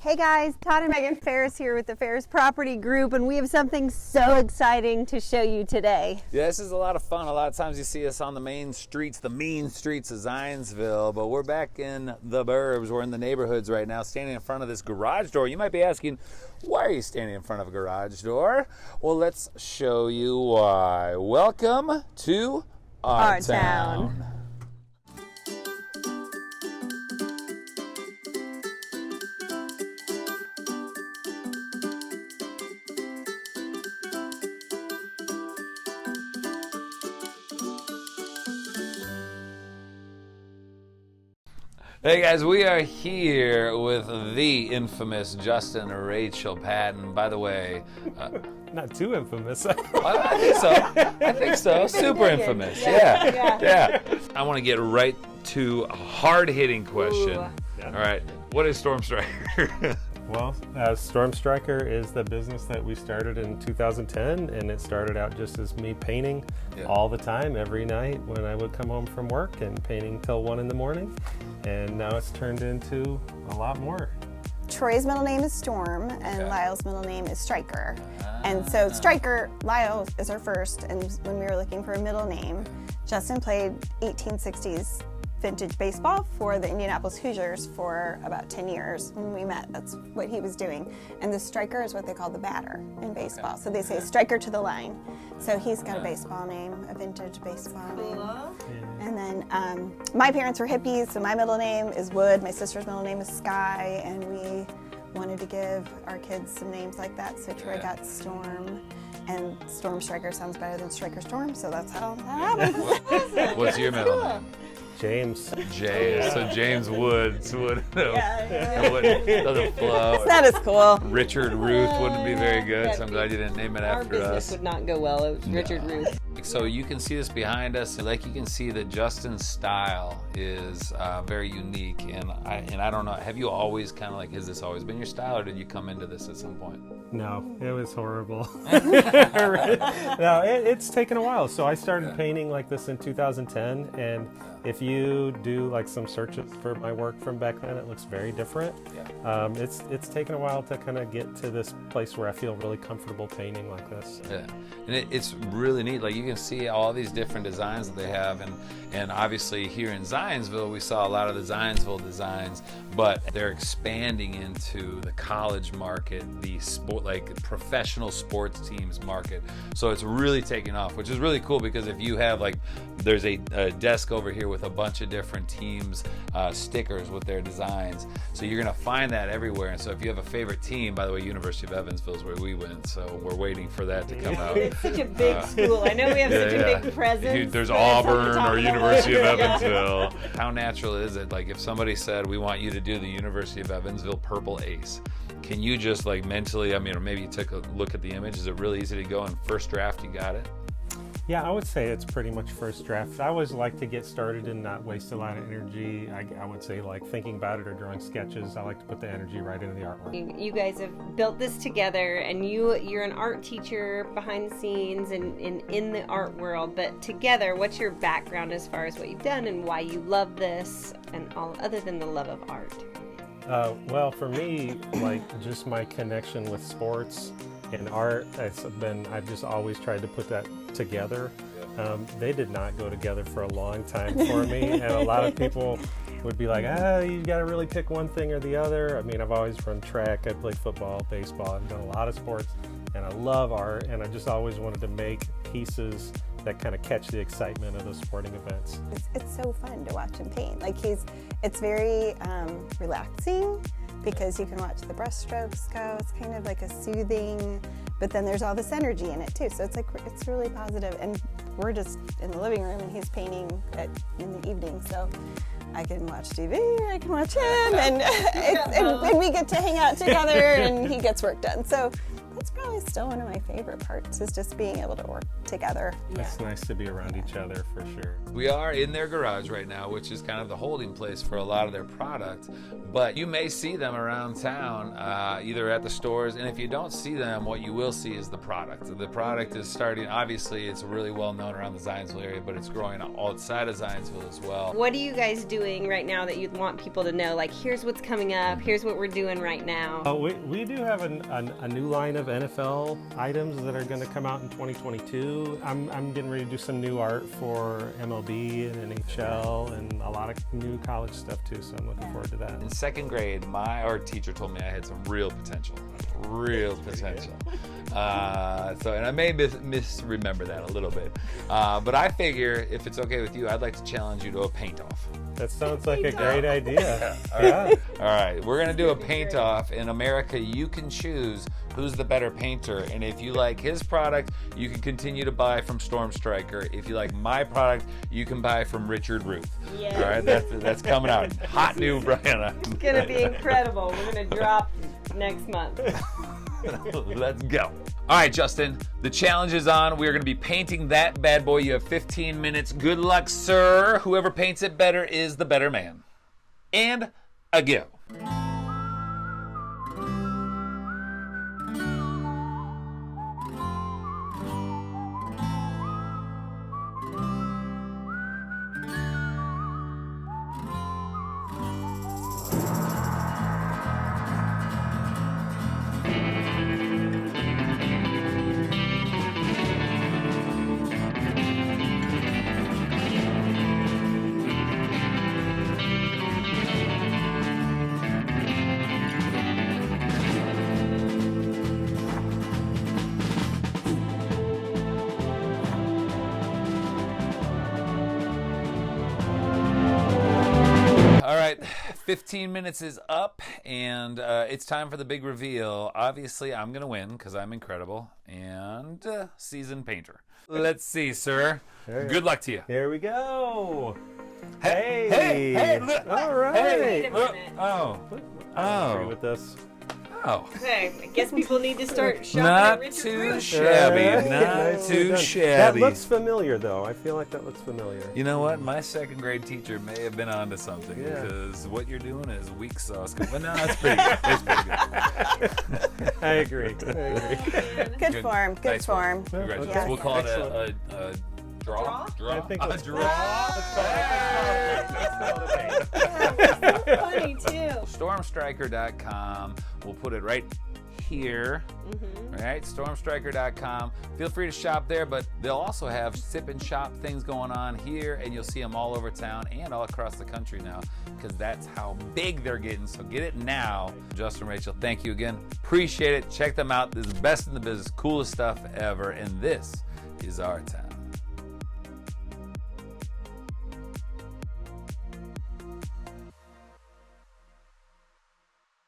Hey guys, Todd and Megan Ferris here with the Ferris Property Group, and we have something so exciting to show you today. Yeah, this is a lot of fun. A lot of times you see us on the main streets, the mean streets of Zionsville, but we're back in the burbs. We're in the neighborhoods right now, standing in front of this garage door. You might be asking, why are you standing in front of a garage door? Well, let's show you why. Welcome to our town. Hey guys, we are here with the infamous Justin and Rachel Patton. By the way, not too infamous. I think so. Super infamous. Yeah. I want to get right to a hard-hitting question. Yeah. All right, what is Storm Stirker? Well, Storm Stirker is the business that we started in 2010, and it started out just as me painting all the time, every night when I would come home from work and painting till 1 in the morning. And now it's turned into a lot more. Troy's middle name is Storm, and Lyle's middle name is Stryker. And so Stryker, Lyle is our first, and when we were looking for a middle name, Justin played 1860s vintage baseball for the Indianapolis Hoosiers for about 10 years. When we met, that's what he was doing. And the striker is what they call the batter in baseball. So they say striker to the line. So he's got a baseball name, a vintage baseball name. And then my parents were hippies, so my middle name is Wood. My sister's middle name is Sky, and we wanted to give our kids some names like that. So Troy got Storm. And Storm Stirker sounds better than Stryker Storm, so that's how that happened. What's your middle name? James. So James Woods would doesn't flow. It's not as cool. Richard Ruth wouldn't be very good, so I'm glad you didn't name it after Our business us. would not go well. It was Richard Ruth. So you can see this behind us. Like you can see that Justin's style is very unique, and I don't know. Have you always kind of like, has this always been your style, or did you come into this at some point? No, it was horrible. No, it's taken a while. So I started painting like this in 2010, and if you do like some searches for my work from back then, it looks very different. It's taken a while to kind of get to this place where I feel really comfortable painting like this. Yeah, and it's really neat. Like you can see all these different designs that they have, and obviously here in Zionsville we saw a lot of the Zionsville designs, but they're expanding into the college market, the sport, like professional sports teams market. So it's really taking off, which is really cool, because if you have like, there's a desk over here with a bunch of different teams stickers with their designs, so you're gonna find that everywhere. And so if you have a favorite team, by the way, University of Evansville is where we went, so we're waiting for that to come out. It's such a big school. I know we have such a big presence. There's Auburn or University of Evansville. How natural is it, like if somebody said, we want you to do the University of Evansville Purple Ace, can you just like mentally, or maybe you took a look at the image, is it really easy to go, and first draft you got it? Yeah, I would say it's pretty much first draft. I always like to get started and not waste a lot of energy. I would say like thinking about it or drawing sketches, I like to put the energy right into the artwork. You guys have built this together, and you're an art teacher behind the scenes and in the art world, but together, what's your background as far as what you've done and why you love this, and all other than the love of art? Well, for me, like just my connection with sports and art, I've just always tried to put that together. They did not go together for a long time for me, and a lot of people would be like, you got to really pick one thing or the other. I mean, I've always run track, I played football, baseball, I've done a lot of sports, and I love art, and I just always wanted to make pieces that kind of catch the excitement of those sporting events. It's so fun to watch him paint. Like it's very relaxing, because you can watch the brush strokes go. It's kind of like a soothing, but then there's all this energy in it too. So it's like, it's really positive. And we're just in the living room, and he's painting in the evening. So I can watch TV, I can watch him, and we get to hang out together, and he gets work done. So That's probably still one of my favorite parts, is just being able to work together. It's nice to be around each other for sure. We are in their garage right now, which is kind of the holding place for a lot of their product. But you may see them around town, either at the stores, and if you don't see them, what you will see is the product. The product is starting, obviously it's really well known around the Zionsville area, but it's growing outside of Zionsville as well. What are you guys doing right now that you'd want people to know? Like, here's what's coming up, here's what we're doing right now. We do have a new line of NFL items that are going to come out in 2022. I'm getting ready to do some new art for MLB and NHL and a lot of new college stuff too, so I'm looking forward to that. In second grade, my art teacher told me I had some real potential. Real potential. And I may misremember that a little bit. But I figure, if it's okay with you, I'd like to challenge you to a paint-off. That sounds like a great idea. All right, we're gonna do a paint-off. In America, you can choose who's the better painter, and if you like his product, you can continue to buy from Storm Stirker. If you like my product, you can buy from Richard Ruth. Yes. All right, that's coming out. Hot new Brianna. It's gonna be incredible. We're gonna drop next month. Let's go. All right, Justin, the challenge is on. We're going to be painting that bad boy. You have 15 minutes. Good luck, sir. Whoever paints it better is the better man. And a go. All right, 15 minutes is up, and it's time for the big reveal. Obviously, I'm going to win because I'm incredible and seasoned painter. Let's see, sir. Good luck to you. Here we go. Hey, look. All right. Wait a minute. Oh. Agree with this. Oh. Okay, I guess people need to start shopping Not at Richard too Ruth. shabby. Right. Not Nicely too done. shabby. That looks familiar, though. I feel like that looks familiar. You know what? My second grade teacher may have been onto something Yeah. because what you're doing is weak sauce. Well, no, that's pretty good. It's pretty good. I agree. Good form, good Nice form. Congratulations. Yes. We'll call it Excellent. a draw. I think A let's draw. Funny too. Stormstriker.com. We'll put it right here. All right, stormstriker.com. Feel free to shop there, but they'll also have sip and shop things going on here, and you'll see them all over town and all across the country now, because that's how big they're getting. So get it now. Justin, Rachel, thank you again. Appreciate it. Check them out. This is the best in the business, coolest stuff ever, and this is our town.